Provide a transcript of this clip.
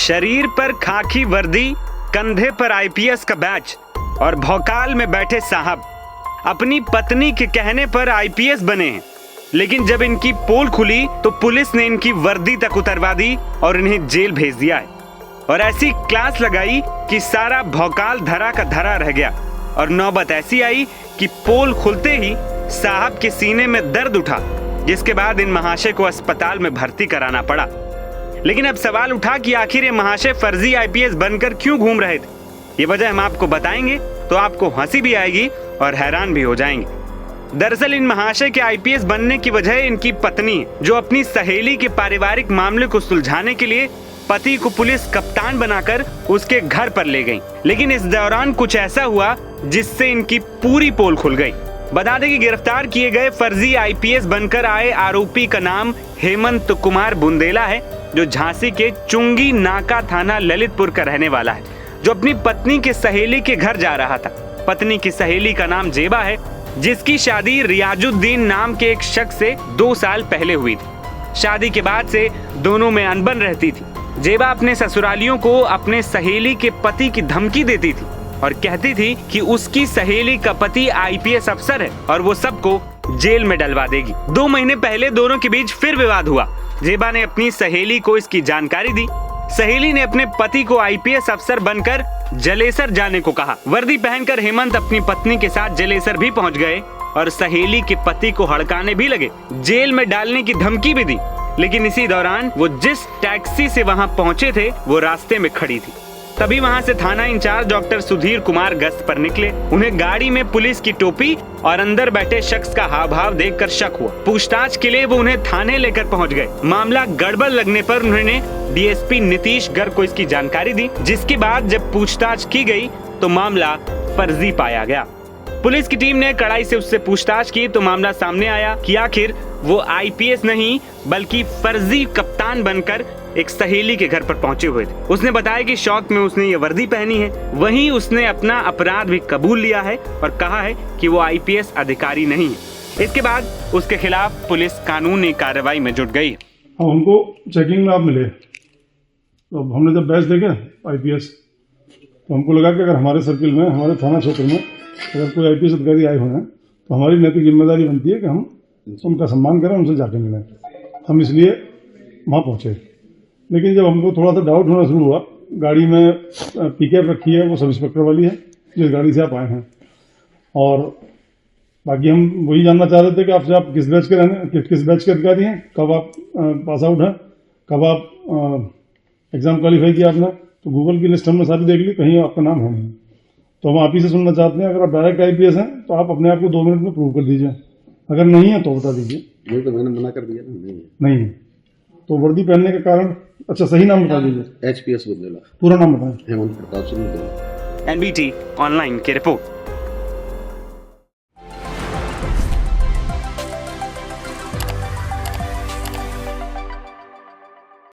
शरीर पर खाकी वर्दी, कंधे पर आईपीएस का बैच और भौकाल में बैठे साहब अपनी पत्नी के कहने पर आईपीएस बने हैं। लेकिन जब इनकी पोल खुली तो पुलिस ने इनकी वर्दी तक उतरवा दी और इन्हें जेल भेज दिया है। और ऐसी क्लास लगाई कि सारा भौकाल धरा का धरा रह गया। और नौबत ऐसी आई कि पोल खुलते ही साहब के सीने में दर्द उठा, जिसके बाद इन महाशय को अस्पताल में भर्ती कराना पड़ा। लेकिन अब सवाल उठा कि आखिर ये महाशय फर्जी आईपीएस बनकर क्यों घूम रहे थे। ये वजह हम आपको बताएंगे तो आपको हंसी भी आएगी और हैरान भी हो जाएंगे। दरअसल इन महाशय के आईपीएस बनने की वजह इनकी पत्नी है, जो अपनी सहेली के पारिवारिक मामले को सुलझाने के लिए पति को पुलिस कप्तान बनाकर उसके घर पर ले गई। लेकिन इस दौरान कुछ ऐसा हुआ जिससे इनकी पूरी पोल खुल गई। बता दें कि गिरफ्तार किए गए फर्जी आईपीएस बनकर आए आरोपी का नाम हेमंत कुमार बुंदेला है, जो झांसी के चुंगी नाका थाना ललितपुर का रहने वाला है, जो अपनी पत्नी के सहेली के घर जा रहा था। पत्नी की सहेली का नाम जेबा है, जिसकी शादी रियाजुद्दीन नाम के एक शख्स से 2 साल पहले हुई थी। शादी के बाद से दोनों में अनबन रहती थी। जेबा अपने ससुरालियों को अपने सहेली के पति की धमकी देती थी और कहती थी कि उसकी सहेली का पति आईपीएस अफसर है और वो सबको जेल में डलवा देगी। 2 महीने पहले दोनों के बीच फिर विवाद हुआ। जेबा ने अपनी सहेली को इसकी जानकारी दी। सहेली ने अपने पति को आईपीएस अफसर बनकर जलेसर जाने को कहा। वर्दी पहनकर हेमंत अपनी पत्नी के साथ जलेसर भी पहुंच गए और सहेली के पति को हड़काने भी लगे। जेल में डालने की धमकी भी दी। लेकिन इसी दौरान वो जिस टैक्सी से वहां पहुंचे थे वो रास्ते में खड़ी थी। तभी वहां से थाना इंचार्ज डॉक्टर सुधीर कुमार गश्त पर निकले। उन्हें गाड़ी में पुलिस की टोपी और अंदर बैठे शख्स का हाव भाव देखकर शक हुआ। पूछताछ के लिए वो उन्हें थाने लेकर पहुंच गए। मामला गड़बड़ लगने पर उन्होंने डीएसपी नीतीश गर्ग को इसकी जानकारी दी, जिसके बाद जब पूछताछ की गई तो मामला फर्जी पाया गया। पुलिस की टीम ने कड़ाई से उससे पूछताछ की तो मामला सामने आया कि आखिर वो आईपीएस नहीं बल्कि फर्जी कप्तान बनकर एक सहेली के घर पर पहुंचे हुए थे। उसने बताया कि शौक में उसने ये वर्दी पहनी है। वहीं उसने अपना अपराध भी कबूल लिया है और कहा है कि वो आईपीएस अधिकारी नहीं है। इसके बाद उसके खिलाफ पुलिस कानूनी कार्रवाई में जुट गई। हमको चेकिंग में आप मिले तो हमने जब बैच देखे आईपीएस तो हमको लगा कि अगर हमारे सर्किल में, हमारे थाना क्षेत्र में अगर कोई आईपीएस अधिकारी आए हुए हैं तो हमारी नैतिक जिम्मेदारी बनती है कि हम उनका सम्मान करें, उनसे जाके मिलें। हम इसलिए वहाँ पहुँचे। लेकिन जब हमको थोड़ा सा डाउट होना शुरू हुआ, गाड़ी में पिकअप रखी है, वो सब इंस्पेक्टर वाली है जिस गाड़ी से आप आए हैं, और बाकी हम वही जानना चाह रहे थे कि आपसे आप किस बैच के अधिकारी हैं, कब आप पास आउट हैं, कब आप एग्ज़ाम क्वालिफाई किया आपने। तो गूगल की लिस्ट हमने सारी देख ली, कहीं आपका नाम है नहीं। तो हम आप ही से सुनना चाहते हैं, अगर आप डायरेक्ट आईपीएस हैं तो आप अपने आप को 2 मिनट में प्रूव कर दीजिए, अगर नहीं है तो बता दीजिए। नहीं तो मैंने मना कर दिया ना, नहीं है तो वर्दी पहनने के कारण। अच्छा, सही नाम बता दीजिए। एचपीएस बुंदेला। पूरा नाम बताएं। हेमंत प्रताप सिंह बुंदेला। एनबीटी ऑनलाइन की रिपोर्ट।